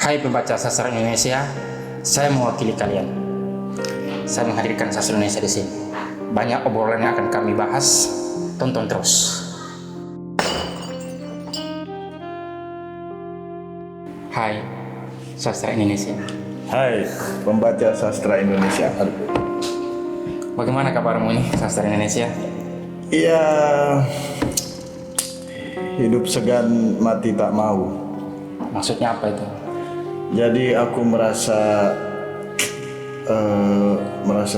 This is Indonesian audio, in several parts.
Hai pembaca sastra Indonesia, saya mewakili kalian. Saya menghadirkan sastra Indonesia di sini. Banyak obrolan yang akan kami bahas. Tonton terus. Hai sastra Indonesia. Hai pembaca sastra Indonesia. Bagaimana kabarmu ini sastra Indonesia? Iya, hidup segan mati tak mau. Maksudnya apa itu? Jadi aku merasa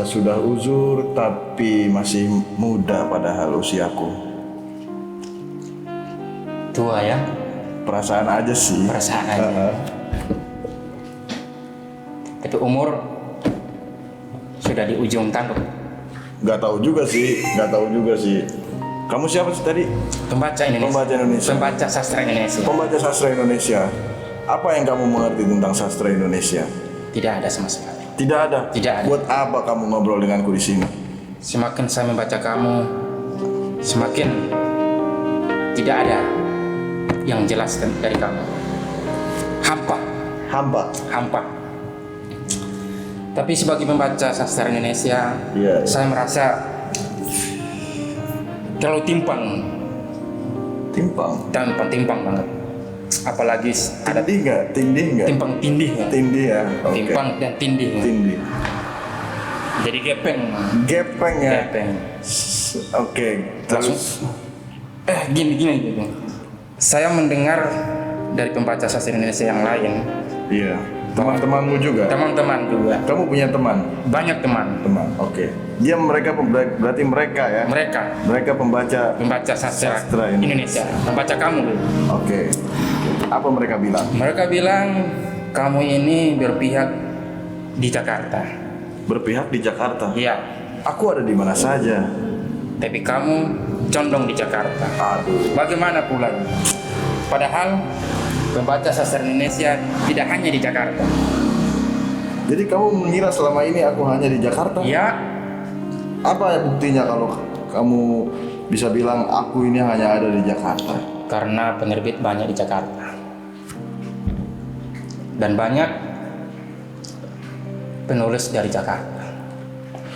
sudah uzur tapi masih muda padahal usiaku. Tua ya? Perasaan aja sih. Perasaan aja. Tapi umur sudah di ujung tanduk. Gak tahu juga sih. Kamu siapa sih tadi? Pembaca Indonesia. Pembaca Indonesia. Pembaca sastra Indonesia. Pembaca sastra Indonesia. Apa yang kamu mengerti tentang sastra Indonesia? Tidak ada sama sekali. Tidak ada. Tidak ada. Buat apa kamu ngobrol denganku di sini? Semakin saya membaca kamu, semakin tidak ada yang jelas dari kamu. Hampa. Tapi sebagai pembaca sastra Indonesia, Iya. saya merasa terlalu timpang banget. Apalagi ada Tindih nggak? timpang tindih ya. Tindih ya. Oke. Timpang dan tindih ya. Tindih. Jadi gepeng. Gepeng ya. Gepeng. Oke. Terus Gini gitu. Saya mendengar dari pembaca sastra Indonesia yang lain, iya. Teman-temanmu juga. teman-teman juga, Kamu punya teman? banyak teman. Oke. Berarti mereka ya. Mereka Mereka sastra Sastra Indonesia, membaca kamu. Oke. Apa mereka bilang? Mereka bilang kamu ini berpihak di Jakarta. Berpihak di Jakarta. Iya, Aku ada di mana saja. tapi kamu condong di Jakarta. Aduh. Bagaimana pula? Padahal pembaca sastra Indonesia tidak hanya di Jakarta. Jadi kamu mengira selama ini aku hanya di Jakarta? Ya, Apa ya buktinya kalau kamu bisa bilang aku ini hanya ada di Jakarta? karena penerbit banyak di Jakarta. Dan banyak penulis dari Jakarta.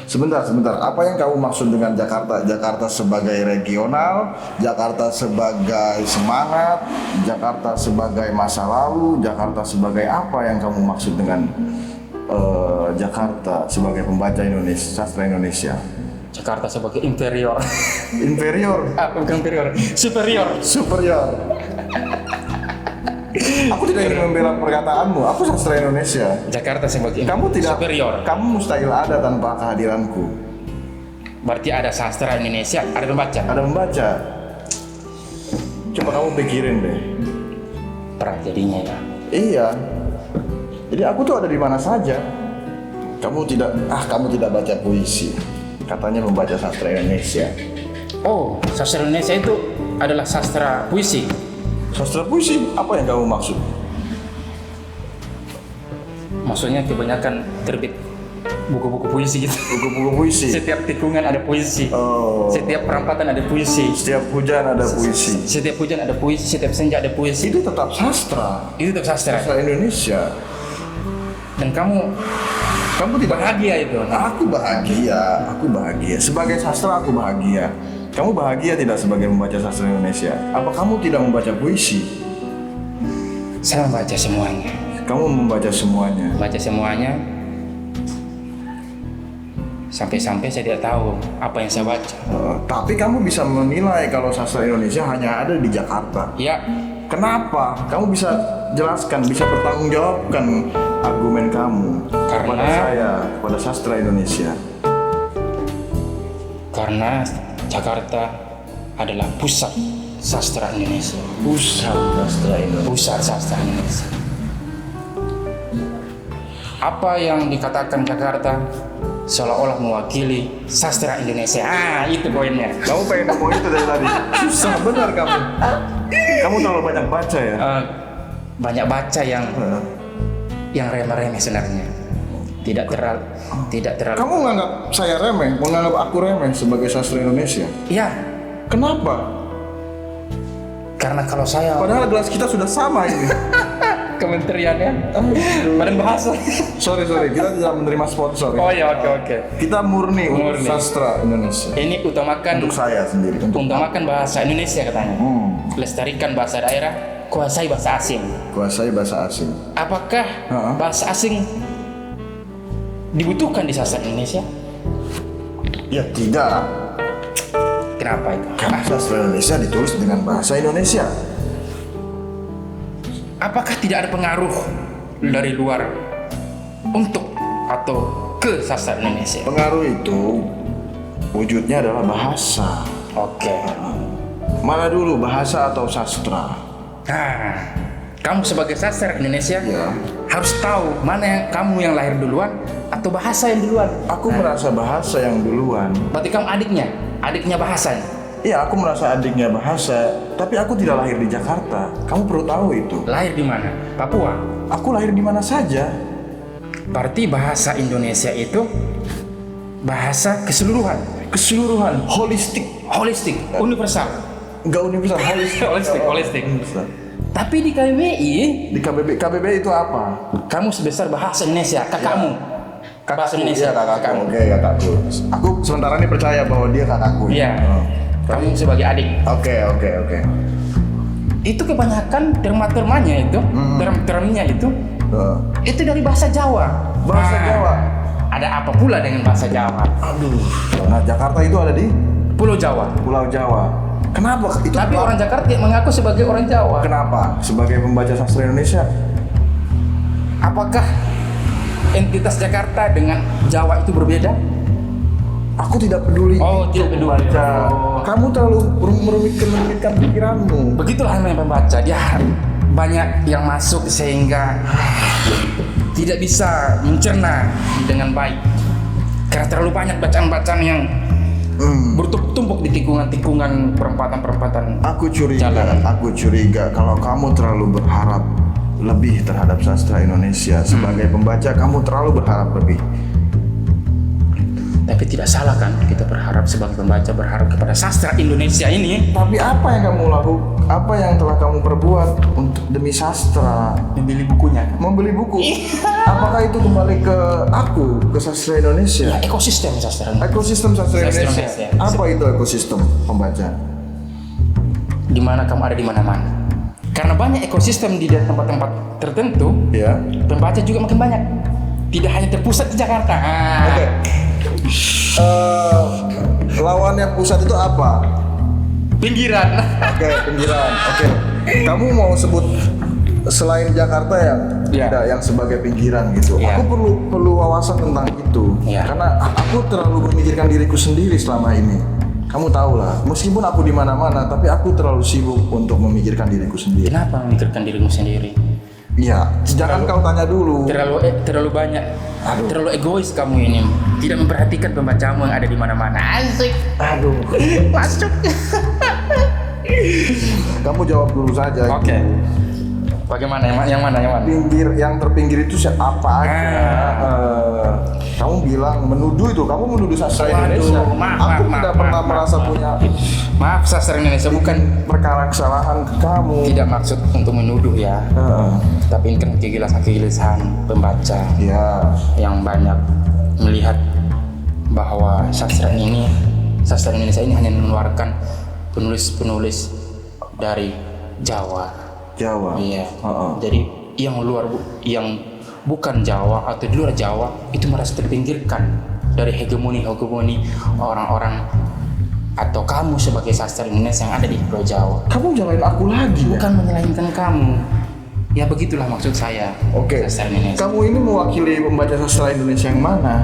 Sebentar. Apa yang kamu maksud dengan Jakarta? Jakarta sebagai regional, Jakarta sebagai semangat, Jakarta sebagai masa lalu, Jakarta sebagai apa yang kamu maksud dengan Jakarta sebagai pembaca Indonesia, sastra Indonesia? Jakarta sebagai inferior. Inferior, Bukan inferior, superior. superior. Aku tidak ingin membela perkataanmu. Aku sastra Indonesia. Jakarta sebagai Kamu tidak superior. Kamu mustahil ada tanpa kehadiranku. Berarti ada sastra Indonesia, ada pembaca. Ada membaca. Coba kamu pikirin deh. Tragedinya ya. Iya. Jadi aku tuh ada di mana saja. Kamu tidak baca puisi. Katanya membaca sastra Indonesia. Oh, sastra Indonesia itu adalah sastra puisi. Sastra puisi? Apa yang kamu maksud? Maksudnya kebanyakan terbit buku-buku puisi gitu. Buku-buku puisi. Setiap tikungan ada puisi. Oh. Setiap perampatan ada puisi. Setiap hujan ada puisi. Setiap hujan ada puisi, setiap senja ada puisi. Itu tetap sastra. Itu tetap sastra. Sastra Indonesia. Dan kamu Tidak bahagia itu. Aku bahagia. Sebagai sastra aku bahagia. Kamu bahagia tidak sebagai membaca sastra Indonesia? Apa kamu tidak membaca puisi? Saya membaca semuanya. Kamu membaca semuanya. Membaca semuanya. Sampai-sampai saya tidak tahu apa yang saya baca. Tapi kamu bisa menilai kalau sastra Indonesia hanya ada di Jakarta. Ya, Kenapa? Kamu bisa jelaskan, bisa bertanggungjawabkan argumen kamu kepada saya, kepada sastra Indonesia. karena Jakarta adalah pusat sastra Indonesia. Pusat sastra Indonesia. Pusat sastra Indonesia. Apa yang dikatakan Jakarta seolah-olah mewakili sastra Indonesia. Itu poinnya. Kamu pengen ngomong itu dari tadi. Susah benar kamu. Kamu terlalu banyak baca ya. Banyak baca yang remeh-remeh sebenarnya. Tidak terlalu. Kamu menganggap saya remeh, menganggap aku remeh sebagai sastra Indonesia. Iya, Kenapa? karena kalau saya Padahal gelas kita sudah sama ini. kementerian ya. Badan bahasa. Sorry, kita tidak menerima sponsor. Oh ya, oke. Kita murni untuk Murni. sastra Indonesia. Ini utamakan Untuk saya sendiri. utamakan bahasa Indonesia katanya. Lestarikan bahasa daerah, kuasai bahasa asing. Kuasai bahasa asing. Apakah bahasa asing dibutuhkan di sastra Indonesia? Ya tidak. Kenapa itu? Karena sastra Indonesia ditulis dengan bahasa Indonesia. Apakah tidak ada pengaruh dari luar untuk atau ke sastra Indonesia? Pengaruh itu wujudnya adalah bahasa. Oke. Mana dulu bahasa atau sastra? Nah, kamu sebagai sastra Indonesia Ya. harus tahu mana yang kamu yang lahir duluan atau bahasa yang duluan. Aku merasa bahasa yang duluan. Berarti kamu adiknya bahasa. Iya, aku merasa adiknya bahasa, tapi aku tidak lahir di Jakarta. Kamu perlu tahu itu. Lahir di mana? Papua. Aku lahir di mana saja. Berarti bahasa Indonesia itu bahasa keseluruhan, Holistik. holistik, universal. Enggak universal, holistik. Holistik. Universal. Tapi di KBBI, Di KBB itu apa? kamu sebesar bahasa Indonesia, kakakmu. Bahasa Indonesia, Iya, kakakku. kakakmu. Oke, kakakku. Aku sementara ini percaya bahwa dia kakakku. Iya. Oh. Kamu sebagai adik. Oke. Itu kebanyakan terma-termanya itu, term-termnya itu dari bahasa Jawa. Bahasa Jawa. Ada apa pula dengan bahasa Jawa? Aduh. Nah, Jakarta itu ada di Pulau Jawa. Pulau Jawa. Kenapa? Itu Tapi orang Jakarta mengaku sebagai orang Jawa. Kenapa? Sebagai pembaca sastra Indonesia, Apakah entitas Jakarta dengan Jawa itu berbeda? aku tidak peduli. Oh, tidak peduli. Baca. Oh. Kamu terlalu merumitkan pikiranmu. Begitulah namanya pembaca. Dia banyak yang masuk sehingga tidak bisa mencerna dengan baik. Karena terlalu banyak bacaan-bacaan yang bertumpuk di tikungan-tikungan perempatan-perempatan. Aku curiga, Jalanan. kalau kamu terlalu berharap lebih terhadap sastra Indonesia. Sebagai pembaca, kamu terlalu berharap lebih. Tapi tidak salah kan kita berharap sebagai pembaca berharap kepada sastra Indonesia ini. Tapi apa yang kamu lakukan? Apa yang telah kamu perbuat untuk demi sastra? Membeli bukunya. Membeli buku. Apakah itu kembali ke aku, ke sastra Indonesia? Ya, ekosistem sastra. Ekosistem sastra Sastra Indonesia. Indonesia. Apa itu ekosistem pembaca? Di mana kamu ada di mana-mana. Karena banyak ekosistem di tempat-tempat tertentu, Ya. pembaca juga makin banyak. Tidak hanya terpusat di Jakarta. Oke. Lawannya pusat itu apa? Pinggiran. Oke, pinggiran. Oke. Kamu mau sebut selain Jakarta yang Ya. tidak yang sebagai pinggiran gitu. Ya. Aku perlu wawasan tentang itu. Ya. Karena aku terlalu memikirkan diriku sendiri selama ini. Kamu tahu lah, meskipun aku di mana-mana, tapi aku terlalu sibuk untuk memikirkan diriku sendiri. Kenapa memikirkan dirimu sendiri? Iya, jangan kau tanya dulu. Terlalu banyak. Aduh. Terlalu egois kamu ini. Tidak memperhatikan pembacamu yang ada di mana-mana. Asik. Aduh. Masuk. Kamu jawab dulu saja. Oke. Bagaimana? Yang mana? Yang terpinggir itu siapa aja? Kamu bilang menuduh itu, kamu menuduh sastra Waduh, Indonesia. maaf, Aku maaf, tidak maaf, pernah maaf, merasa maaf. punya Maaf, sastra Indonesia bukan perkara kesalahan ke kamu. tidak maksud untuk menuduh ya. Tapi ini kan kegelisahan pembaca Ya, yang banyak melihat bahwa sastra Indonesia ini hanya mengeluarkan penulis-penulis dari Jawa. Jawa. Iya. Jadi yang bukan Jawa atau di luar Jawa itu merasa terpinggirkan dari hegemoni orang-orang atau kamu sebagai sastra Indonesia yang ada di Pulau Jawa. Kamu jalanin aku lagi ya? Bukan menyalahkan kamu. Ya begitulah maksud saya. Oke. Sastra Indonesia. Kamu ini mewakili pembaca sastra Indonesia yang mana?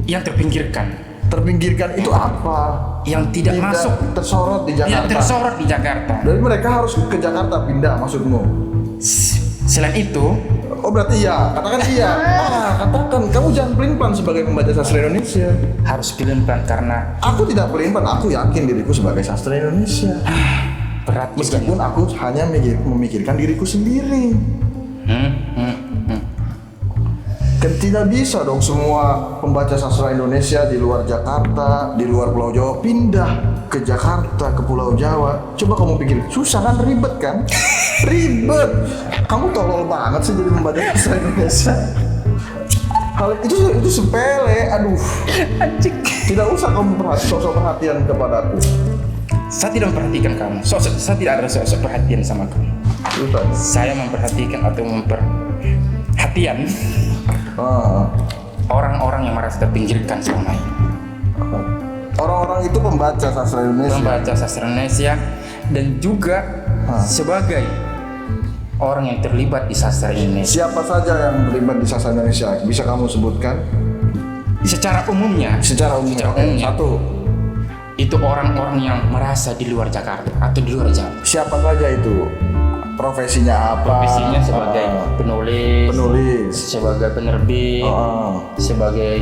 Yang terpinggirkan, Terpinggirkan itu apa? yang tidak masuk, tersorot di yang Jakarta. tersorot di Jakarta. Jadi mereka harus ke Jakarta pindah maksudmu? Selain itu, Oh berarti iya, katakan iya. Katakan, kamu jangan pelin-pelan sebagai pembaca sastra Indonesia. harus pelin-pelan karena Aku tidak pelin-pelan, aku yakin diriku sebagai sastra Indonesia. berat juga. Meskipun aku hanya memikirkan diriku sendiri. Kan tidak bisa dong semua pembaca sastra Indonesia di luar Jakarta, di luar Pulau Jawa pindah ke Jakarta, ke Pulau Jawa. Coba kamu pikir, susah kan, ribet kan? Ribet. Kamu tolol banget sih jadi pembaca sastra Indonesia. Hal itu sepele, aduh. Anjing. Tidak usah kamu sosok perhatian kepadaku. Saya tidak memperhatikan kamu. Saya tidak ada sosok perhatian sama kamu. Lupa. Saya memperhatikan atau memperhatian Ah. orang-orang yang merasa terpinggirkan selama ini. Orang-orang itu pembaca sastra Indonesia. Membaca sastra Indonesia dan juga sebagai orang yang terlibat di sastra Indonesia. Siapa saja yang terlibat di sastra Indonesia? Bisa kamu sebutkan? Secara umumnya, Secara umum. Secara Oke, umumnya. satu. itu orang-orang yang merasa di luar Jakarta atau di luar Jawa. Siapa saja itu? Profesinya apa? Profesinya sebagai penulis, penulis. sebagai penerbit, sebagai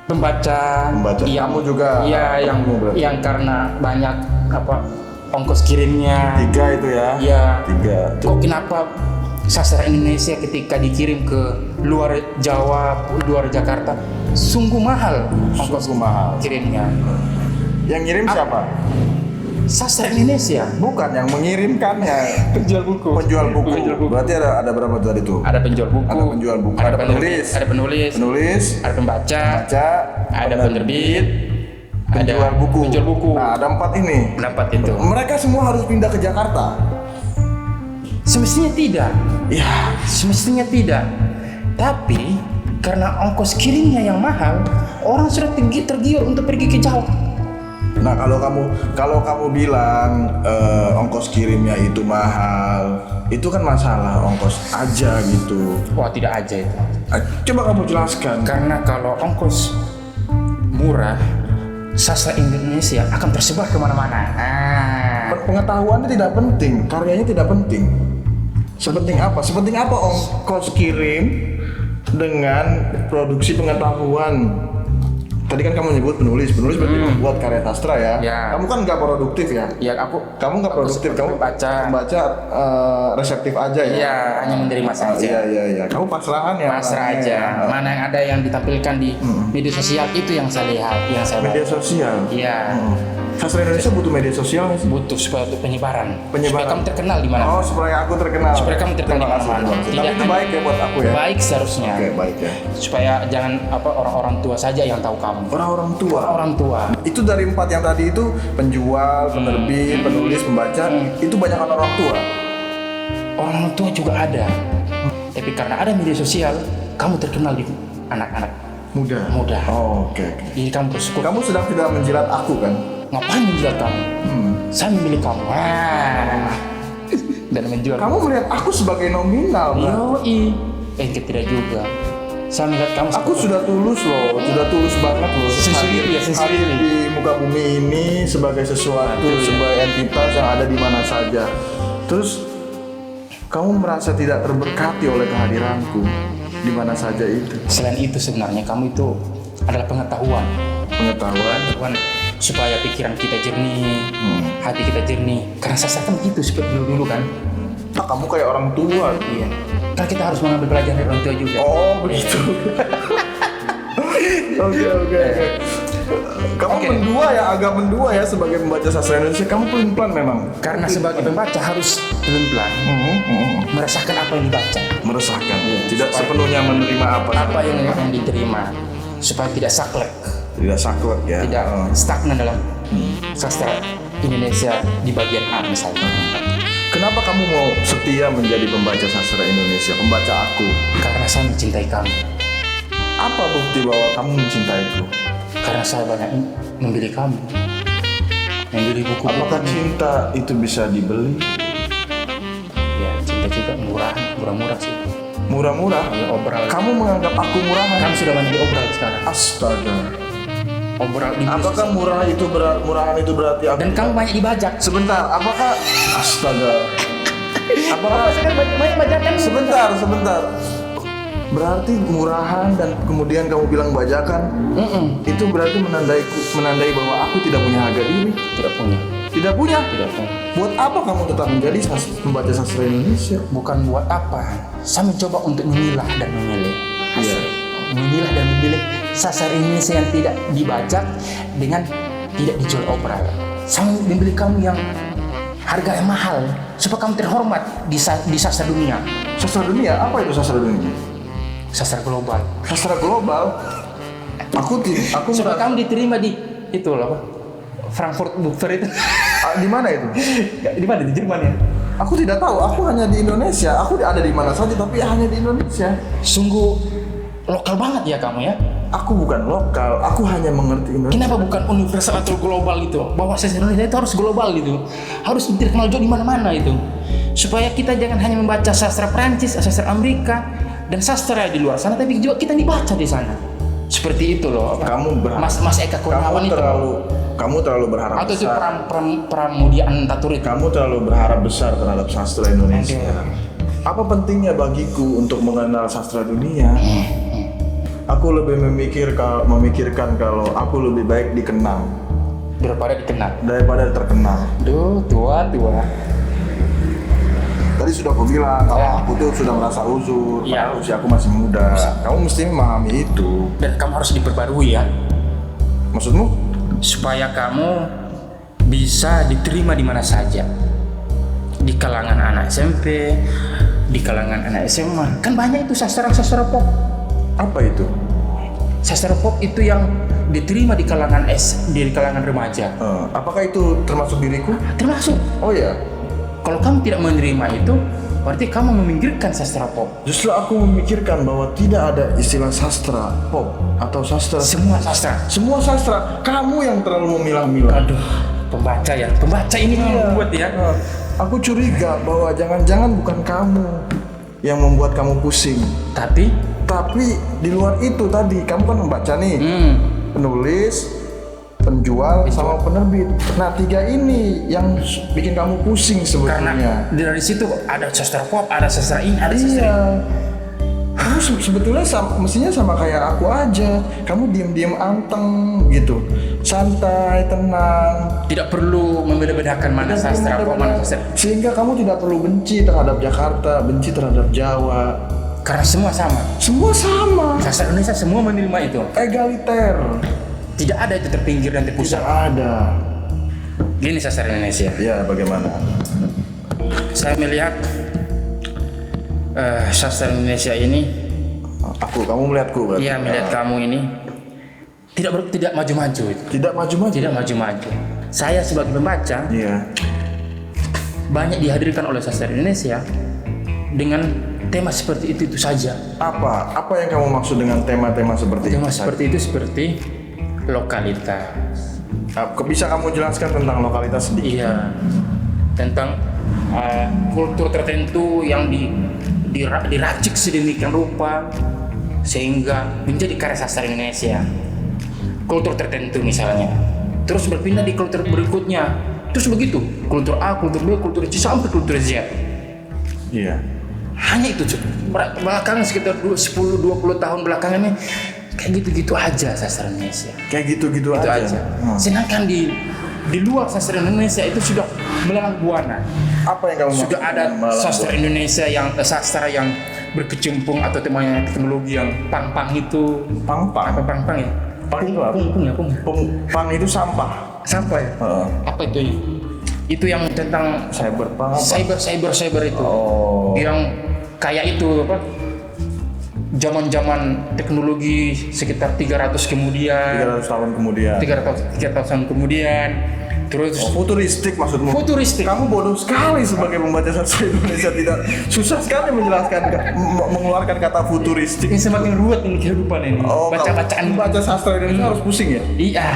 pembaca. Kamu juga. Iya, Kamu berarti. yang karena banyak ongkos kirimnya. 3 itu ya? Iya. 3. Kok kenapa sastra Indonesia ketika dikirim ke luar Jawa, luar Jakarta, sungguh mahal ongkos Sungguh mahal. kirimnya. Yang ngirim siapa? Sastra Indonesia. Bukan, yang mengirimkannya. Penjual buku. Penjual buku. Berarti ada berapa tadi itu? Ada penjual buku. Ada penjual buku. Ada penulis. penulis. Ada penulis. Penulis. Ada pembaca. Baca. Ada penerbit. Penjual ada buku. Penjual buku. Nah, ada 4 ini. Pendapat itu. Mereka semua harus pindah ke Jakarta. Semestinya tidak. Ya, Semestinya tidak. Tapi karena ongkos kirimnya yang mahal, orang sudah tergiur untuk pergi ke Jawa. nah kalau kamu bilang ongkos kirimnya itu mahal, itu kan masalah ongkos aja gitu. Wah, tidak aja itu. Coba kamu jelaskan. Karena kalau ongkos murah, sastra Indonesia akan tersebar kemana-mana. Pengetahuannya tidak penting, karyanya tidak penting. Sepenting apa? Sepenting apa ongkos kirim dengan produksi pengetahuan? Tadi kan kamu nyebut penulis berarti membuat karya sastra ya. Ya. Kamu kan nggak produktif ya? Ya Kamu nggak produktif, kamu membaca reseptif aja ya? Iya, hanya menerima saja. Iya. Kamu pasrahan ya? Pasrah aja. Mana yang ada yang ditampilkan di media sosial itu yang saya lihat, yang saya Media baca. sosial. Iya. Sastra Indonesia butuh media sosial nggak sih? Butuh supaya untuk penyebaran. Penyebaran. Supaya kamu terkenal di mana. Oh, supaya aku terkenal. Supaya kamu terkenal Terima di kasih, mana-mana. terima kasih. Tapi itu Tidak baik ya buat aku ya? Baik seharusnya. Oke, baik ya. Supaya jangan orang-orang tua saja yang tahu kamu. Orang-orang tua. Orang tua. Itu dari 4 yang tadi itu penjual, penerbit, penulis, pembaca, itu banyak orang tua. Orang tua juga ada. Tapi karena ada media sosial, kamu terkenal di anak-anak muda. Oh, oke. Jadi kamu bersyukur. Kamu sedang tidak menjilat aku kan? Ngapain menjual kamu? Saya memilih kamu. Dan menjual. Kamu melihat aku sebagai nominal, Bang. Yoi. Tidak juga. Saya melihat kamu. Aku sudah tulus loh, sudah tulus banget loh. Sendiri ya, sendiri. Hadir di muka bumi ini sebagai sesuatu, sebagai entitas yang ada di mana saja. Terus kamu merasa tidak terberkati oleh kehadiranku di mana saja itu. Selain itu sebenarnya kamu itu adalah pengetahuan supaya pikiran kita jernih, hati kita jernih. Karena sastra kan gitu seperti dulu kan. Nah, kamu kayak orang tua. Iya. Kan kita harus mengambil pelajaran dari orang tua juga. Oh begitu. Oke. Kamu mendua ya, agak mendua ya sebagai pembaca sastra Indonesia. Kamu pelin-pelan memang. Karena sebagai pembaca harus pelan-pelan merasakan apa yang dibaca. Meresahkan. Tidak sepenuhnya menerima Apa yang diterima supaya tidak saklek, Tidak saklek ya. tidak stagnan dalam sastra Indonesia di bagian A misalnya. Kenapa kamu mau setia menjadi pembaca sastra Indonesia, pembaca aku? Karena saya mencintai kamu. Apa bukti bahwa kamu mencintaiku? Karena saya banyak membeli kamu, membeli buku. Apakah cinta itu bisa dibeli? Ya, cinta juga murah sih. Murah-murah? Ya, obral. Kamu menganggap aku murahan? Kamu sudah banyak di obral sekarang. Astaga. Obral di Apakah murahan itu berarti aku? dan kamu banyak dibajak. Sebentar, apakah astaga? Apakah banyak bajakan? sebentar. Berarti murahan dan kemudian kamu bilang bajakan, itu berarti menandai bahwa aku tidak punya harga diri. Tidak punya. Tidak punya. Tidak punya. Buat apa kamu tetap menjadi pembaca sastra Indonesia? Bukan buat apa. Saya mencoba untuk memilah dan memilih. Iya. Memilah dan memilih sastra Indonesia yang tidak dibajak dengan tidak dijual opera. Saya memilih kamu yang harga yang mahal supaya kamu terhormat di sastra dunia. Sastra dunia? Apa itu sastra dunia? Sastra global. Sastra global? Aku Supaya kamu diterima di itu loh apa? Frankfurt Book Fair itu. Di mana itu? Di mana, di Jerman ya? Aku tidak tahu. Aku hanya di Indonesia. Aku ada di mana saja, tapi hanya di Indonesia. Sungguh lokal banget ya kamu ya. Aku bukan lokal. Aku hanya mengerti Indonesia. Kenapa bukan universal atau global itu? Bahwa sastra Indonesia itu harus global gitu. Harus terkenal jauh di mana-mana itu. Supaya kita jangan hanya membaca sastra Prancis, sastra Amerika, dan sastra di luar sana, tapi juga kita dibaca di sana. Seperti itu loh. Kamu berharap. Mas Eka Kurniawan itu. Kamu terlalu berharap Atau itu besar. Pramudia Antaturita. Kamu terlalu berharap besar terhadap sastra Indonesia. Apa pentingnya bagiku untuk mengenal sastra dunia? Aku lebih memikirkan kalau aku lebih baik dikenal Daripada dikenal. daripada terkenal. Duh, tua. Tadi sudah aku bilang kalau Ya. aku tuh sudah merasa uzur, Iya. padahal usia aku masih muda. Kamu mesti memahami itu. Dan kamu harus diperbarui ya. Maksudmu? Supaya kamu bisa diterima di mana saja. Di kalangan anak SMP, di kalangan anak SMA. Kan banyak itu sastra pop. Apa itu? Sastra pop itu yang diterima di kalangan di kalangan remaja. Apakah itu termasuk diriku? Termasuk. Oh ya. Kalau kamu tidak menerima itu, berarti kamu meminggirkan sastra pop. Justru aku memikirkan bahwa tidak ada istilah sastra pop atau sastra. Semua sastra. Semua sastra. Kamu yang terlalu memilah-milah. Aduh, pembaca ya. Pembaca ini yang membuat ya. Aku curiga bahwa jangan-jangan bukan kamu yang membuat kamu pusing. Tapi, Di luar itu tadi, kamu kan membaca nih. Penulis, penjual, sama penerbit. Nah, tiga ini yang bikin kamu pusing karena sebetulnya. dari situ ada sastra pop, ada sastra ini, ada sastra Iya. Kamu sebetulnya mestinya sama kayak aku aja. Kamu diam-diam anteng gitu, santai, tenang. tidak perlu membeda-bedakan mana Tidak sastra perlu pop, mana benar-benar. sastra. Sehingga kamu tidak perlu benci terhadap Jakarta, benci terhadap Jawa. Karena semua sama. Semua sama, Sastra Indonesia semua menerima itu. egaliter. Tidak ada itu terpinggir dan Tidak terpusat. ada. Gini sastra Indonesia. Ya, bagaimana? Saya melihat sastra Indonesia ini, Kamu melihatku berarti? iya melihat kamu ini tidak maju-maju. Tidak maju-maju. Tidak maju-maju. Saya sebagai pembaca Iya. banyak dihadirkan oleh sastra Indonesia dengan tema seperti itu saja. Apa yang kamu maksud dengan tema-tema seperti Tema itu? seperti itu seperti lokalitas. Bisa kamu jelaskan tentang lokalitas sedikit? Iya, tentang kultur tertentu yang diracik sedemikian rupa sehingga menjadi karya sastra Indonesia. Kultur tertentu misalnya, terus berpindah di kultur berikutnya, terus begitu, kultur A, kultur B, kultur C sampai kultur Z. Iya. Hanya itu, belakangan sekitar 10-20 tahun belakangan ini kayak gitu-gitu aja sastra Indonesia. Kayak gitu-gitu Itu aja. aja. Sedangkan di luar sastra Indonesia itu sudah melelang buana. Apa yang kamu Sudah maksud ada dengan melalang sastra buana? Indonesia yang sastra yang berkecimpung atau temanya teknologi yang pang-pang itu. Pang-pang? Apa pang-pang ya? Pang itu apa? Pung ya, pung. Pang itu sampah. Sampah ya? Heeh. Apa itu ya? Itu yang tentang Cyberpunk apa? cyber itu. Oh. Yang kayak itu apa? Zaman-zaman teknologi sekitar 300 kemudian. 300 tahun kemudian. 300 tahun kemudian. Terus Futuristik maksudmu? futuristik. Kamu bodoh sekali sebagai pembaca sastra Indonesia, tidak susah sekali menjelaskan mengeluarkan kata futuristik. Ini semakin ruwet ini kehidupan ini. Baca-bacaan. Baca sastra Indonesia harus pusing ya? Iya.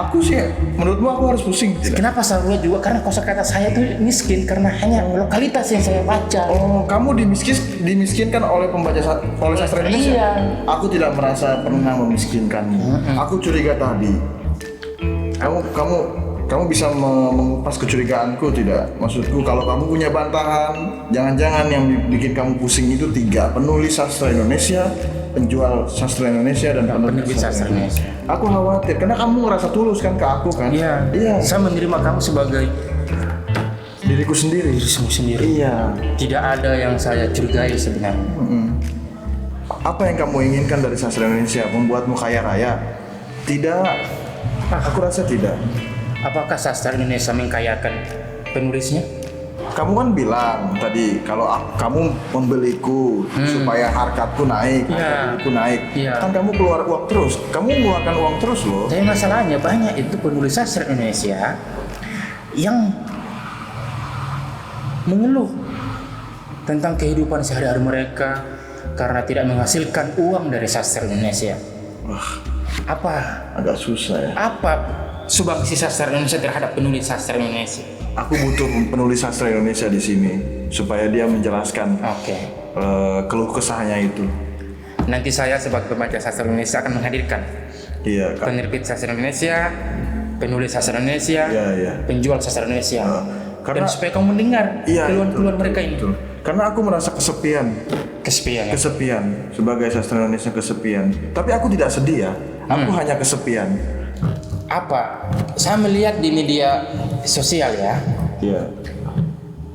Aku sih, menurutmu aku harus pusing? Tidak? Kenapa saya ruwet juga? Karena kosakata saya itu miskin karena hanya lokalitas yang saya baca. Oh, kamu dimiskinkan oleh oleh sastra Indonesia? Iya. Aku tidak merasa pernah memiskinkanmu. Aku curiga tadi. Kamu bisa mengupas kecurigaanku tidak? Maksudku kalau kamu punya bantahan, jangan-jangan yang bikin kamu pusing itu tiga: penulis sastra Indonesia, penjual sastra Indonesia, dan penerbit sastra Indonesia. Aku khawatir karena kamu ngerasa tulus kan ke aku kan? Iya. Iya. Saya menerima kamu sebagai Diriku sendiri. dirimu sendiri. Iya. Tidak ada yang saya curigai sebenarnya. Apa yang kamu inginkan dari sastra Indonesia? Membuatmu kaya raya? Tidak. Aku rasa tidak. Apakah sastra Indonesia mengkayakan penulisnya? Kamu kan bilang tadi kalau kamu membeliku supaya harkatku naik, Iya. harkatku naik. Iya. Kan kamu keluar uang terus. Kamu mengeluarkan uang terus loh. Tapi masalahnya banyak itu penulis sastra Indonesia yang mengeluh tentang kehidupan sehari-hari mereka karena tidak menghasilkan uang dari sastra Indonesia. Wah, Apa? agak susah ya. Apa sumbangsi sastra Indonesia terhadap penulis sastra Indonesia? Aku butuh penulis sastra Indonesia di sini supaya dia menjelaskan Oke. keluh kesahnya itu. Nanti saya sebagai pembaca sastra Indonesia akan menghadirkan Iya, Kak. penerbit sastra Indonesia, penulis sastra Indonesia, Iya, iya. penjual sastra Indonesia. karena- Dan supaya kamu mendengar Iya, keluhan-keluhan betul, mereka betul, ini. betul. Karena aku merasa kesepian, Kesepian. Ya? kesepian sebagai sastra Indonesia kesepian. Tapi aku tidak sedih ya. Aku hanya kesepian. Apa? Saya melihat di media sosial ya, Iya.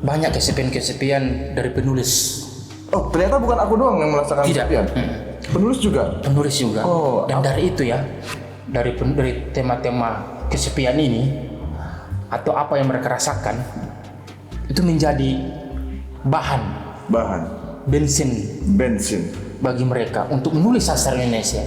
banyak kesepian-kesepian dari penulis. Oh, ternyata bukan aku doang yang merasakan Tidak. kesepian. Penulis juga. Penulis juga. Oh, Dan dari itu ya, dari tema-tema kesepian ini atau apa yang mereka rasakan itu menjadi bahan Bahan bensin bensin. bagi mereka untuk menulis sastra Indonesia.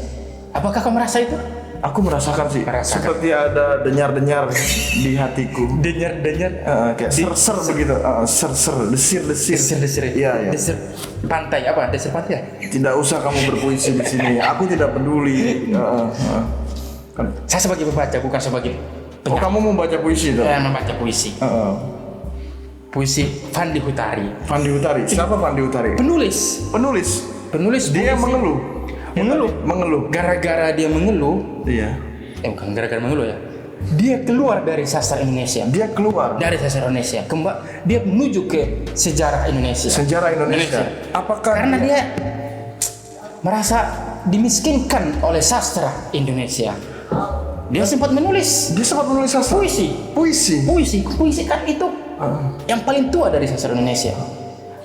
Apakah kamu merasa itu? Aku merasakan sih, Merasakan. seperti ada denyar-denyar di hatiku. Dengar-dengar Kayak ser-ser begitu, ser-ser, desir-desir. desir-desir. Iya, iya. Desir pantai apa? Desir pantai. Ya? Tidak usah kamu berpuisi di sini. Aku tidak peduli. Kan- Saya sebagai pembaca bukan sebagai Oh, kamu mau baca puisi dong? membaca puisi. Puisi Fandi Hutari. Fandi Hutari. Siapa Fandi Hutari? Penulis. Penulis. Dia puisi. mengeluh. Mengeluh. Gara-gara dia mengeluh, Iya. bukan gara-gara mengeluh ya. Dia keluar dari sastra Indonesia. Dia keluar Dari sastra Indonesia. Dia menuju ke sejarah Indonesia. sejarah Indonesia. Apakah Karena dia merasa dimiskinkan oleh sastra Indonesia. Dia sempat menulis dia sempat menulis sastra? puisi. Puisi kan itu yang paling tua dari sastra Indonesia.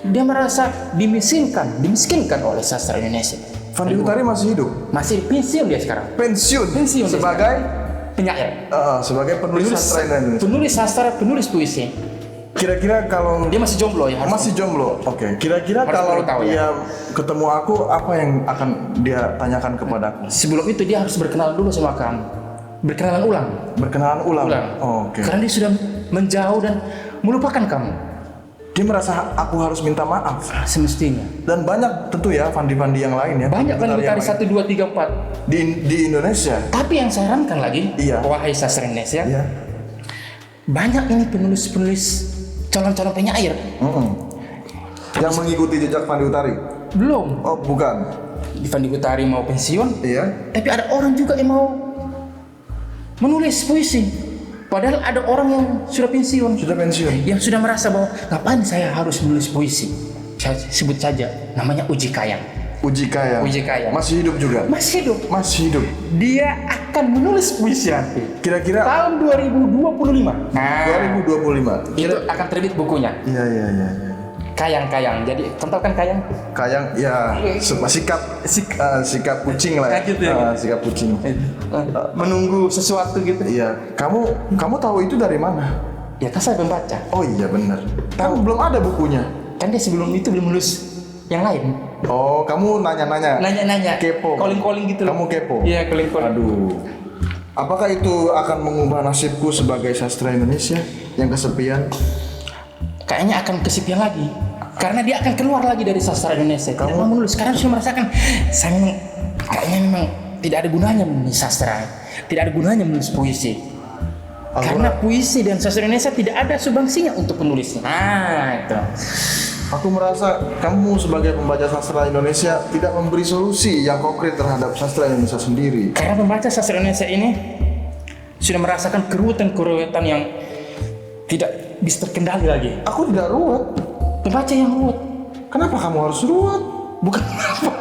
Dia merasa dimiskinkan oleh sastra Indonesia. Fandi Hutari masih hidup? Masih pensiun dia sekarang. Pensiun Pensiun dia sebagai penyair. sebagai penulis sastra Indonesia. Penulis sastra, penulis puisi. Kira-kira kalau Dia masih jomblo ya. harus- masih jomblo, oke. Kira-kira Harus kalau perlu tahu ya. dia ketemu aku, apa yang akan dia tanyakan kepadaku? Sebelum itu dia harus berkenalan dulu sama kamu. Berkenalan ulang. Berkenalan ulang. Oh, oke. Karena dia sudah menjauh dan melupakan kamu. Dia merasa aku harus minta maaf. Semestinya. Dan banyak tentu ya Fandi-Fandi yang lain ya. Banyak kan Fandi yang dari lain. 1, 2, 3, 4. Di Indonesia. Tapi yang saya sarankan lagi, Iya. wahai sastra Indonesia, Ya. banyak ini penulis-penulis calon-calon penyair. Yang mengikuti jejak Fandi Hutari. Belum. Oh, bukan. Fandi Hutari mau pensiun, Iya. tapi ada orang juga yang mau menulis puisi. Padahal ada orang yang sudah pensiun, Sudah pensiun. yang sudah merasa bahwa ngapain saya harus menulis puisi. Saya sebut saja namanya Uji Kayang. Uji Kayang. Uji Kayang. Masih hidup juga. Masih hidup. Masih hidup. Dia akan menulis puisi nanti Kira-kira tahun 2025. 2025. Itu akan terbit bukunya. Iya. Kayang-kayang. Jadi contoh kan kayang. Kayang ya sikap kucing lah ya. Kayak gitu ya. Sikap kucing. Menunggu sesuatu gitu. Iya. Kamu tahu itu dari mana? Ya kan saya pembaca. Oh iya benar. Kamu belum ada bukunya. Kan dia sebelum itu belum nulis yang lain. Oh, kamu nanya-nanya. Nanya-nanya. Kepo. Calling-calling gitu loh. Kamu kepo. Iya, calling-calling. Aduh. Apakah itu akan mengubah nasibku sebagai sastra Indonesia yang kesepian? Kayaknya akan kesepian lagi. Karena dia akan keluar lagi dari sastra Indonesia. Tidak mau menulis. Sekarang sudah merasakan saya memang tidak ada gunanya menulis sastra. Tidak ada gunanya menulis puisi. Karena puisi dan sastra Indonesia tidak ada sumbangsinya untuk penulisnya. Nah, itu. Aku merasa kamu sebagai pembaca sastra Indonesia tidak memberi solusi yang konkret terhadap sastra Indonesia sendiri. Karena pembaca sastra Indonesia ini sudah merasakan keruwetan-keruwetan yang tidak bisa terkendali lagi. Aku tidak ruwet. Pembaca yang ruwet. Kenapa kamu harus ruwet? Bukan apa.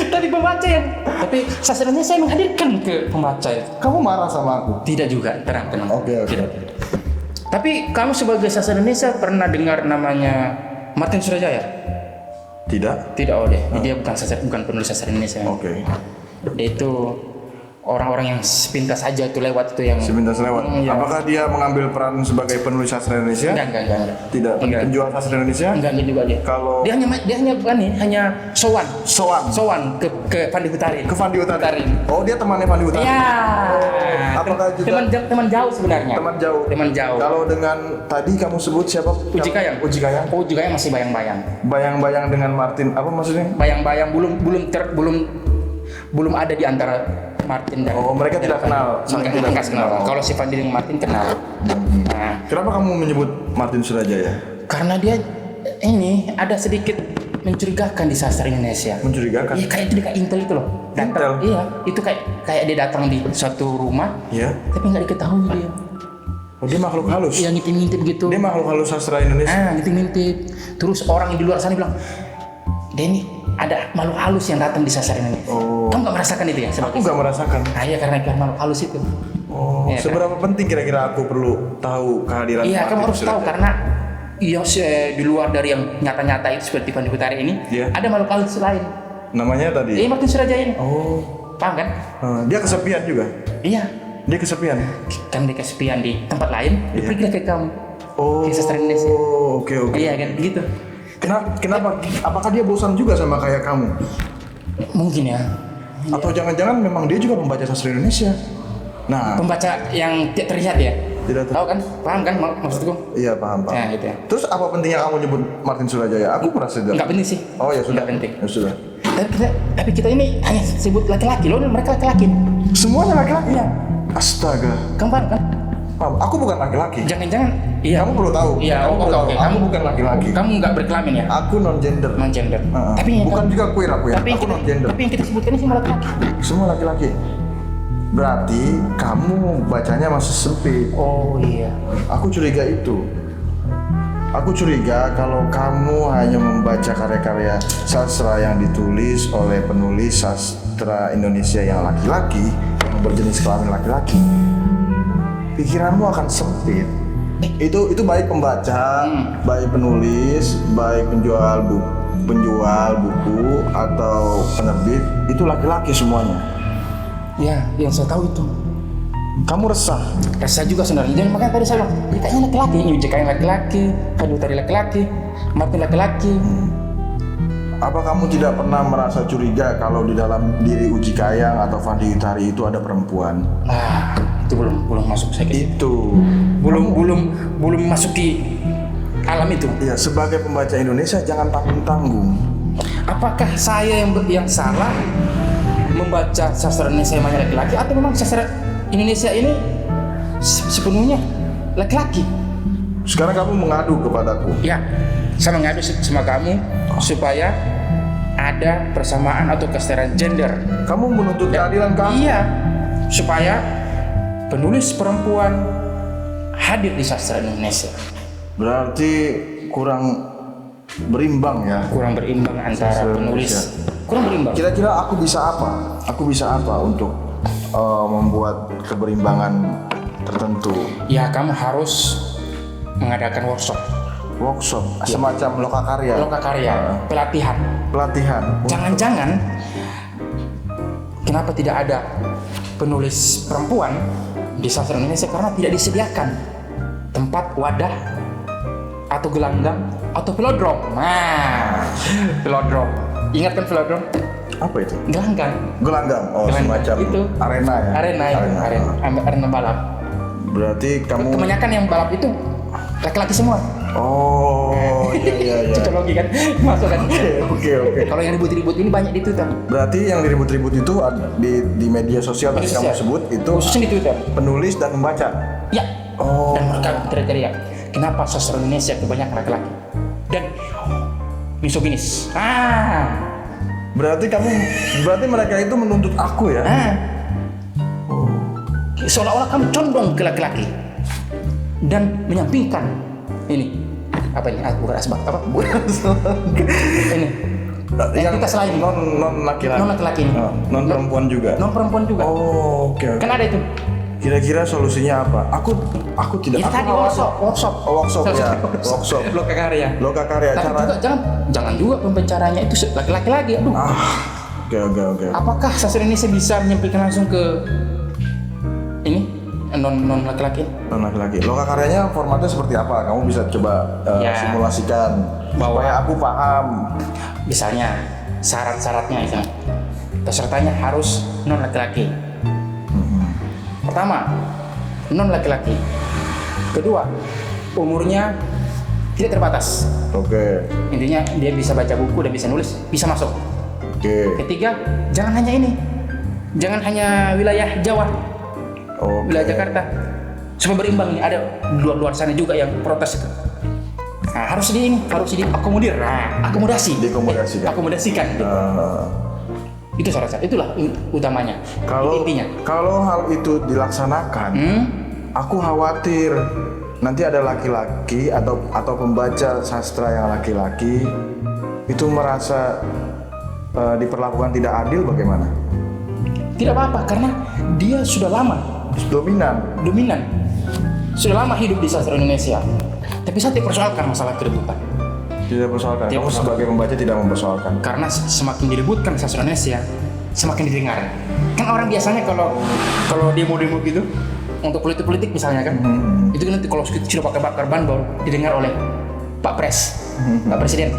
Tadi pembaca yang. Tapi sastra Indonesia menghadirkan ke pembaca. Kamu marah sama aku? Tidak juga, tenang. Oke. Tidak. Tapi kamu sebagai sastra Indonesia pernah dengar namanya Martin Surajaya? Tidak? Tidak, oh dia bukan penulis sastra Indonesia. Oke. Dia itu orang-orang yang sepintas saja itu lewat itu yang Sepintas lewat. Iya. Apakah dia mengambil peran sebagai penulis sastra Indonesia? Enggak. Tidak. Enggak. Penjual sastra Indonesia? Enggak gitu juga dia. Kalau Dia hanya bukan nih, hanya sowan ke Fandi Hutarin. ke Fandi Hutarin. Oh, dia temannya Fandi Hutarin. Iya. Apakah juga teman jauh sebenarnya? teman jauh? Kalau dengan tadi kamu sebut siapa? Uji Kayang. Uji Kayang. Oh, juga yang masih bayang-bayang. Bayang-bayang dengan Martin, apa maksudnya? Bayang-bayang belum ada di antara Martin dan Oh, mereka tidak kenal. Saling tidak enggak kenal. kenal. Kalau si Fandi dengan Martin kenal. Nah, Kenapa kamu menyebut Martin Surajaya? karena dia ini ada sedikit mencurigakan di sastra Indonesia. Mencurigakan. Iya, kayak itu kayak intel itu loh. Intel? Iya, itu kayak dia datang di suatu rumah, Ya. tapi nggak diketahui dia. Oh, dia makhluk halus. Iya, ngintip-ngintip gitu. Dia makhluk halus sastra Indonesia. Ngintip-ngintip. Terus orang yang di luar sana bilang, Denny, ada makhluk halus yang datang di sastra Indonesia. Oh. Kamu nggak merasakan itu ya? Aku nggak merasakan. Iya, karena makhluk halus itu. Oh, Iya, seberapa penting kira-kira aku perlu tahu kehadiran Iya, kamu Martin harus tahu Surajaya? karena di luar dari yang nyata-nyata itu seperti Fandi Hutarin ini, Iya. ada makhluk halus lain. Namanya tadi. Martin Surajaya ini. Oh, Paham kan? dia kesepian juga. Iya. Dia kesepian. Kan dia kesepian di tempat lain, dia pergi ke kamu. Oh, Di sastra Indonesia. oke. Iya kan, gitu. Kenapa? Apakah dia bosan juga sama kayak kamu? Mungkin ya. Atau jangan-jangan memang dia juga membaca sastra Indonesia? Nah, Pembaca yang tidak terlihat ya. tidak tahu. Tahu kan? Paham kan maksudku? Iya, paham. Nah, gitu ya. Terus apa pentingnya kamu nyebut Martin Surajaya? Aku merasa tidak. Enggak penting sih. Oh ya sudah. Nggak penting. Ya sudah. Tapi kita ini hanya sebut laki-laki loh, mereka laki-laki. Semuanya laki-laki. Iya. Astaga. Kamu paham kan? Paham. Aku bukan laki-laki. Jangan-jangan iya. Kamu perlu tahu. Iya, Kamu perlu tahu. oke. Aku bukan laki-laki. Kamu nggak berkelamin ya? Aku non gender. Non gender. Tapi yang bukan juga queer aku ya. tapi yang Aku kita, non gender. tapi yang kita sebutkan ini semua laki-laki. Semua laki-laki. Berarti kamu bacanya masih sempit. Oh iya. Aku curiga itu. Aku curiga kalau kamu hanya membaca karya-karya sastra yang ditulis oleh penulis sastra Indonesia yang laki-laki, yang berjenis kelamin laki-laki, pikiranmu akan sempit. Itu baik pembaca, baik penulis, baik penjual buku atau penerbit, itu laki-laki semuanya. Ya, yang saya tahu itu. Kamu resah. Rasa juga sebenarnya. Dan makanya tadi saya bilang, kayaknya laki-laki, Uji Kayang laki-laki, Fandi Hutarin laki-laki, Martin laki-laki. Apa kamu tidak pernah merasa curiga kalau di dalam diri Uji Kayang atau Fandi Hutarin itu ada perempuan? Nah, itu belum masuk saya ke situ. Itu Belum masuki alam itu. ya, sebagai pembaca Indonesia jangan tanggung-tanggung. Apakah saya yang salah membaca sastra Indonesia yang banyak laki-laki atau memang sastra Indonesia ini sepenuhnya laki-laki? Sekarang kamu mengadu kepadaku. Ya, saya mengadu sama kamu supaya ada persamaan atau kesetaraan gender. Kamu menuntut keadilan kamu. Iya, supaya penulis perempuan hadir di sastra Indonesia. Berarti kurang berimbang ya. Kurang berimbang antara Sastra penulis. Indonesia. Kurang berimbang. Kira-kira aku bisa apa? Aku bisa apa untuk membuat keberimbangan tertentu? Ya, kamu harus mengadakan Workshop, semacam lokakarya. lokakarya, pelatihan. Pelatihan. Jangan-jangan kenapa tidak ada penulis perempuan di sastra Indonesia karena tidak disediakan tempat wadah atau gelanggang atau velodrom. Nah, velodrom. Ingat kan velodrom? Apa itu? Gelanggang. Gelanggang. Oh, Gelanggang. semacam Itu. arena ya. Arena balap. Berarti kamu. Kebanyakan yang balap itu laki-laki semua. Oh, iya. Cocologi kan, masuk kan. Oke. Kalau yang ribut-ribut ini banyak di Twitter. Berarti yang diribut-ribut itu ada di media sosial tadi kamu sebut itu Khususnya di Twitter. penulis dan membaca. Ya. Oh. Dan mereka teriak-teriak, kenapa sastra Indonesia kebanyakan laki-laki dan misoginis. Berarti mereka itu menuntut aku ya? Seolah-olah kamu condong ke laki-laki dan menyampingkan ini apa ini? Bukan asbak apa? Ini. Yang kita selain non laki-laki. Non laki-laki ini. Non perempuan juga. Non perempuan juga. Oh, oke. Kan ada itu. Kira-kira solusinya apa? Aku Aku tidak. Itu Aku tadi khawatir. workshop. Oh, workshop ya. Workshop. Loka karya. Loka karya. Tapi Cara. juga jangan juga pembicaranya itu laki-laki lagi. Aduh. Oke. Apakah sastra Indonesia bisa menyampaikan langsung ke ini non laki-laki? Non laki-laki. Loka karyanya formatnya seperti apa? Kamu bisa coba Ya. simulasikan supaya aku paham. Misalnya syarat-syaratnya itu pesertanya harus non laki-laki. Pertama, non laki-laki. Kedua, umurnya tidak terbatas. Oke. Intinya dia bisa baca buku dan bisa nulis, bisa masuk. Oke. Ketiga, jangan hanya ini. Jangan hanya wilayah Jawa, wilayah Jakarta. Supaya berimbang nih, ada luar sana juga yang protes itu. Nah, harus diakomodir. Nah, akomodasikan. Itu syarat. Itulah utamanya. Intinya. Kalau hal itu dilaksanakan, aku khawatir nanti ada laki-laki atau pembaca sastra yang laki-laki itu merasa diperlakukan tidak adil, bagaimana? Tidak apa-apa karena dia sudah lama Dominan. Sudah lama hidup di sastra Indonesia. Tapi saya tidak persoalkan masalah keributan. Tidak persoalkan. Tidak Kamu persoalkan. sebagai pembaca tidak mempersoalkan. Karena semakin diributkan sastra Indonesia, semakin didengar. Kan orang biasanya kalau demo-demo gitu untuk politik misalnya kan, itu nanti kalau sudah bakar ban baru didengar oleh Pak Presiden.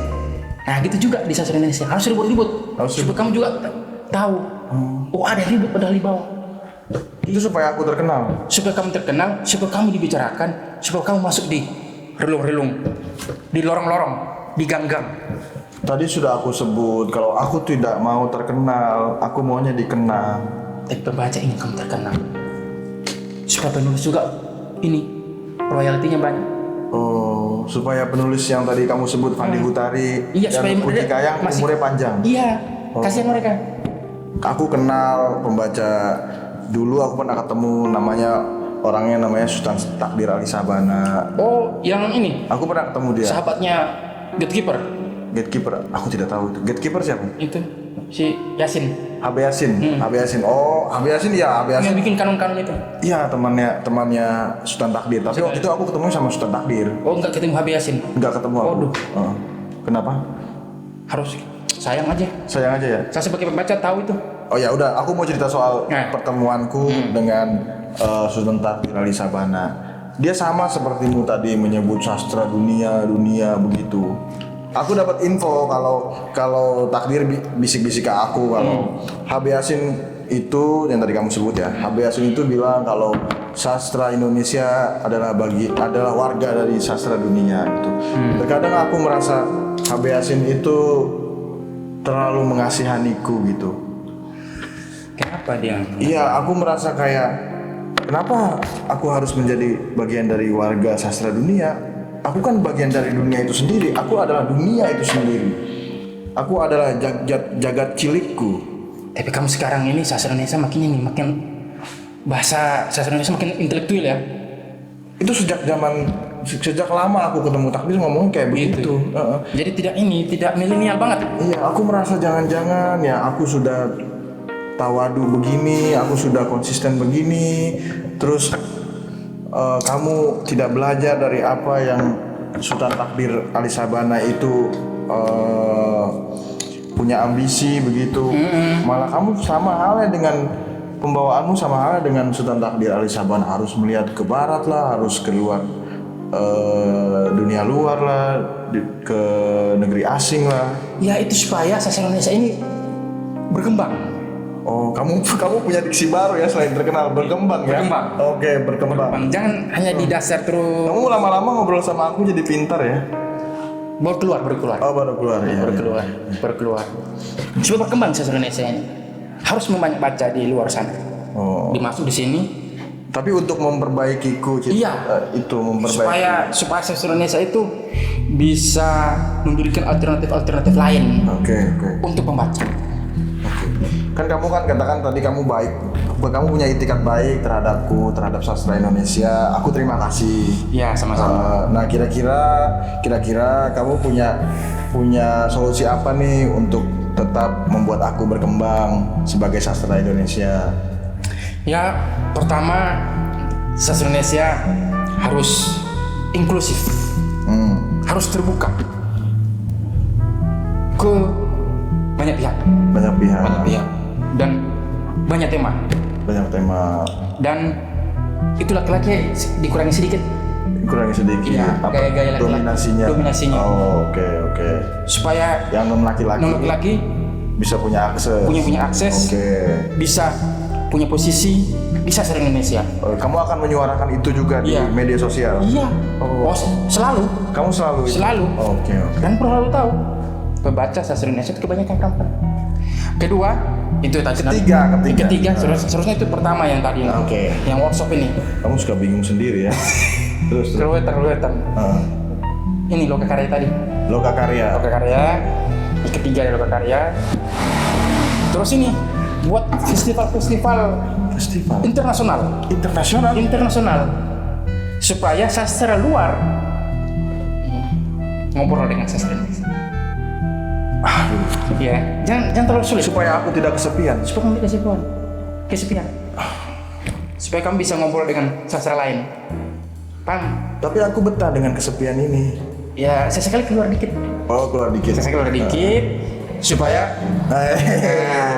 Nah gitu juga di sastra Indonesia harus ribut-ribut supaya kamu juga tahu. Oh ada ribut padahal di bawah. Itu supaya aku terkenal. Supaya kamu terkenal, supaya kamu dibicarakan, supaya kamu masuk di relung-relung, di lorong-lorong, di gang-gang. Tadi sudah aku sebut kalau aku tidak mau terkenal, aku maunya dikenal. Tapi pembaca ingin kamu terkenal. Supaya penulis juga ini royaltinya banyak. Oh, supaya penulis yang tadi kamu sebut Fandi Hutari Iya, supaya dan Uji mereka Kayang umurnya panjang. Iya, kasihan mereka. Aku kenal pembaca dulu, aku pernah ketemu orangnya namanya Sultan Takdir Ali Sabana. Oh, yang ini Aku pernah ketemu dia. sahabatnya Gatekeeper. Aku tidak tahu itu. Gatekeeper siapa? Itu si Yasin. HB Yasin. HB Yasin. Oh, HB Yasin ya, HB Yasin. Yang bikin kanun-kanun itu. Iya, temannya Sultan Takdir. Tapi waktu itu aku ketemu sama Sultan Takdir. Oh, enggak ketemu HB Yasin. Enggak ketemu aku. Waduh. Kenapa? Harus sayang aja. Sayang aja ya. Saya sebagai pembaca tahu itu. Oh ya udah, aku mau cerita soal Nah. pertemuanku dengan Sultan Takdir Ali Sabana. Dia sama sepertimu tadi menyebut sastra dunia begitu. Aku dapat info kalau Takdir bisik-bisik ke aku kalau HB Yasin itu yang tadi kamu sebut ya. HB Yasin itu bilang kalau sastra Indonesia adalah warga dari sastra dunia itu. Terkadang aku merasa HB Yasin itu terlalu mengasihaniku gitu. Kenapa dia? Iya, aku merasa kayak kenapa aku harus menjadi bagian dari warga sastra dunia? Aku kan bagian dari dunia itu sendiri. Aku adalah dunia itu sendiri. Aku adalah jagat cilikku. Tapi kamu sekarang ini sastra Indonesia makin bahasa sastra Indonesia makin intelektual ya. Itu sejak lama aku ketemu Takdir ngomong kayak begitu. Jadi tidak milenial banget. Iya, aku merasa jangan-jangan ya aku sudah tawadu begini, aku sudah konsisten begini, terus kamu tidak belajar dari apa yang Sultan Takdir Ali Sabana itu punya ambisi begitu. Malah kamu sama halnya dengan pembawaanmu sama halnya dengan Sultan Takdir Ali Sabana, harus melihat ke barat lah, harus keluar dunia luar lah, ke negeri asing lah. Ya itu supaya sastra Indonesia ini berkembang. Oh, kamu punya diksi baru ya selain terkenal, berkembang ya? Berkembang. Oke, berkembang. Jangan hanya di dasar terus. Kamu lama-lama ngobrol sama aku jadi pintar ya? Baru keluar. Oh, baru keluar ya. Baru keluar. Supaya berkembang sastra Indonesia ini harus membanyak baca di luar sana. Oh. Dimasuk di sini. Tapi untuk memperbaikiku, Iya. Itu memperbaiki. Supaya sastra Indonesia itu bisa memberikan alternatif lain. Oke. Untuk pembaca. Kan kamu katakan tadi kamu baik, kamu punya itikat baik terhadapku, terhadap sastra Indonesia. Aku terima kasih. Ya sama-sama. Nah kira-kira kamu punya solusi apa nih untuk tetap membuat aku berkembang sebagai sastra Indonesia? Ya pertama sastra Indonesia harus inklusif, harus terbuka ke banyak pihak, Banyak pihak. dan banyak tema. Dan itu laki-laki dikurangi sedikit Kurangi sedikit. Iya, Apa gaya-gaya laki-laki. Dominasinya. Oh, oke. supaya Yang non laki-laki bisa punya akses. akses, bisa punya posisi, bisa sering Indonesia. Kamu akan menyuarakan itu juga di Iya. media sosial. Iya. Selalu. Kamu selalu itu? Selalu. Oke. Dan perlu tahu, pembaca sastra Indonesia itu kebanyakan kampret. Kedua, itu tadi. Ketiga. Seharusnya itu pertama yang tadi. Oke. Yang workshop ini. Kamu suka bingung sendiri ya. Terus. Keruwetan. Ini Loka Karya tadi. Loka Karya. Yang ketiga ada Loka Karya. Terus ini buat festival internasional supaya sastra luar ngobrol dengan sastra Indonesia. Ya, jangan terlalu sulit Supaya aku tidak kesepian. supaya kamu tidak kesepian. Supaya kamu bisa ngobrol dengan sastra lain. Paham? Tapi aku betah dengan kesepian ini. Ya, sesekali keluar dikit. Oh, keluar dikit. Supaya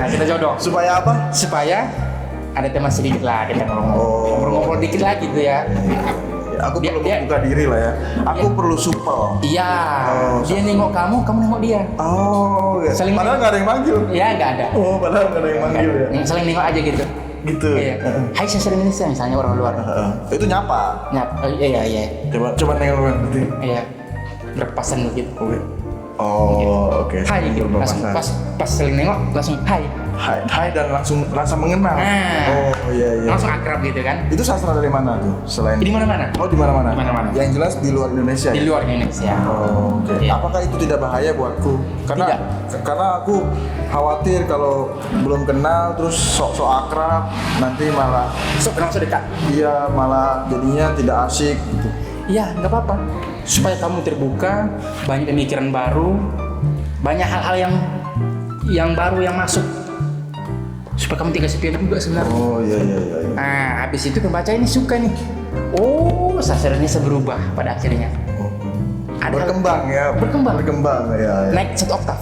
kita jodoh. Supaya apa? Supaya ada teman sedikit lah, kita ngobrol dikit lah gitu ya. Ya, aku perlu membuka diri lah ya. Aku perlu supel. Iya. Dia nengok kamu nengok dia. Oh, ya. Saling Padahal nggak ada yang manggil. Iya, nggak ada. Oh, padahal nggak ada yang manggil ya. Saling nengok aja gitu. Gitu. Iya. Hai sastra Indonesia misalnya orang luar. Itu nyapa. Iya. Coba nengok berarti. Iya. Berpasan gitu. Oke. Oh, oke. Hai gitu. Langsung pas saling nengok langsung hai. Hai dan langsung rasa mengenal. Nah. Oh, iya. Langsung akrab gitu kan. Itu sastra dari mana tuh? Selain Di mana-mana. Oh, di mana-mana. Di mana-mana. Yang jelas di luar Indonesia. Di ya? luar Indonesia. Oh, oke. Iya. Apakah itu tidak bahaya buatku? Karena aku khawatir kalau belum kenal terus sok akrab nanti malah Langsung dekat. iya malah jadinya tidak asik gitu. Iya, nggak apa-apa. Supaya kamu terbuka, banyak pemikiran baru, banyak hal-hal yang baru yang masuk. Supaya kamu tidak kesepian juga sebenarnya. Oh iya. Nah, habis itu pembaca ini suka nih. Oh, sastra Indonesia berubah pada akhirnya. Berkembang ya. Berkembang ya. Naik 1 oktav.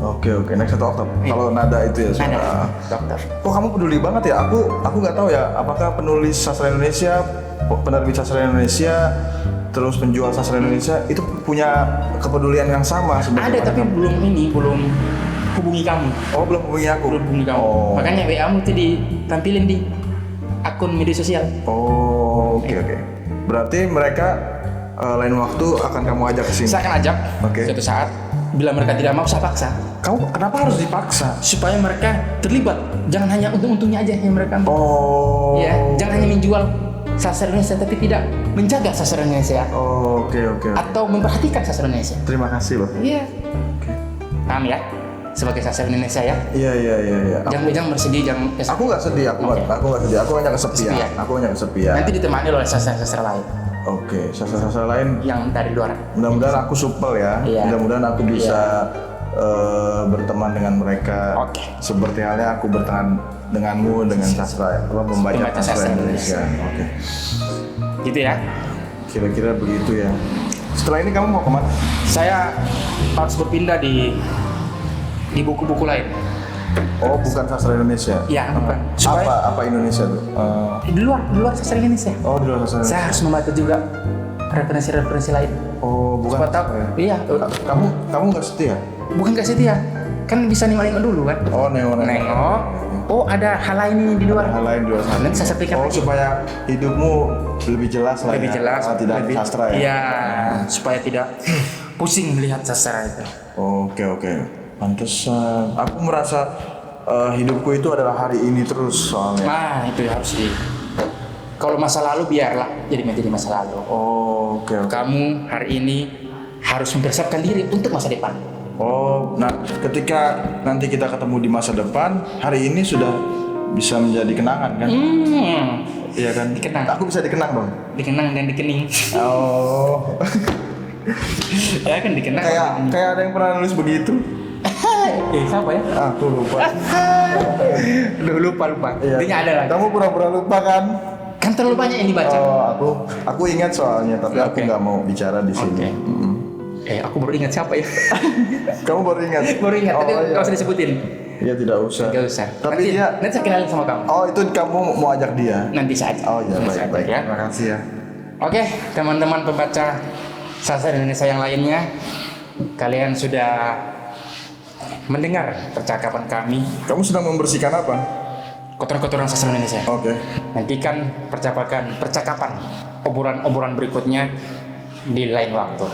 Oke. Naik 1 oktav. Iya. Kalau nada itu ya. Nada 1 oktav. Kok kamu peduli banget ya? Aku nggak tahu ya. Apakah penulis sastra Indonesia, penerbit sastra Indonesia, terus penjual sastra Indonesia itu punya kepedulian yang sama Ada sebenarnya? tapi belum hubungi kamu. Oh, belum hubungi aku. Belum hubungi kamu. Oh. Makanya WA-mu itu ditampilin di akun media sosial. Oh, oke. Berarti mereka lain waktu akan kamu ajak ke sini. Saya akan ajak suatu saat. Bila mereka tidak mau, saya paksa. Kamu kenapa harus dipaksa? Supaya mereka terlibat. Jangan hanya untung-untungnya aja yang mereka ambil. Oh. Ya, jangan hanya menjual sastra Indonesia tapi tidak menjaga sastra Indonesia. Oh, oke. Atau memperhatikan sastra Indonesia. Terima kasih loh. Iya. Paham ya? Sebagai sastra Indonesia ya. Iya. Jangan bersedih, jangan. Aku nggak sedih, aku nggak sedih. Aku hanya kesepian. Nanti ditemani oleh sastra-sastra lain Oke, sastra lain. yang dari luar. Mudah-mudahan aku supel ya. Iya. Mudah-mudahan aku bisa berteman dengan mereka. Oke. Seperti halnya aku berteman denganmu dengan sastra, membaca sastra Indonesia. Oke. Gitu ya. Kira-kira begitu ya. Setelah ini kamu mau kemana? Saya harus berpindah di buku-buku lain. Oh, bukan sastra Indonesia. Iya, bukan. Supaya Apa Indonesia tuh? di luar sastra Indonesia. Oh, di luar sastra Indonesia. Saya harus membaca juga referensi-referensi lain. Oh, bukan. Siapa tahu? Iya. Kamu nggak setia? Bukan gak setia. Kan bisa nengok dulu kan. Oh, nengok. Oh, ada hal lain ini di luar. Hal lain di luar sana. Nanti saya sampaikan lagi. supaya hidupmu lebih jelas lah. Lebih ya. jelas, Tidak lebih sastra ya. Iya, supaya tidak pusing melihat sastra itu. Oke. Pantesan. Aku merasa hidupku itu adalah hari ini terus soalnya. Nah, itu harus kalau masa lalu biarlah jadi masa lalu. Oh, oke. Kamu hari ini harus mempersiapkan diri untuk masa depan. Oh, nah ketika nanti kita ketemu di masa depan, hari ini sudah bisa menjadi kenangan kan? Iya kan? Dikenang. Aku bisa dikenang dong. Dikenang dan dikening. Oh. Ya kan dikenang. kayak ada yang pernah nulis begitu. Siapa ya? Aku lupa. Lupa. Iya. Intinya ada lagi. Kamu pura-pura lupa kan? Kan terlalu banyak yang dibaca. Oh, aku ingat soalnya, tapi aku Oke. nggak mau bicara di sini. Oke. Aku baru ingat siapa ya? Kamu baru ingat? Baru ingat, tapi iya. nggak usah disebutin. Iya, tidak usah. Nggak usah. Tapi nanti saya kenalin sama kamu. Oh, itu kamu mau ajak dia? Nanti saja. Oh iya, Nanti baik, saja, baik. ya. Terima kasih ya. Oke, teman-teman pembaca Sastra Indonesia yang lainnya, kalian sudah mendengar percakapan kami, Kamu sedang membersihkan apa? kotoran-kotoran sastra Indonesia. Oke. Nantikan percakapan obrolan-obrolan berikutnya di lain waktu.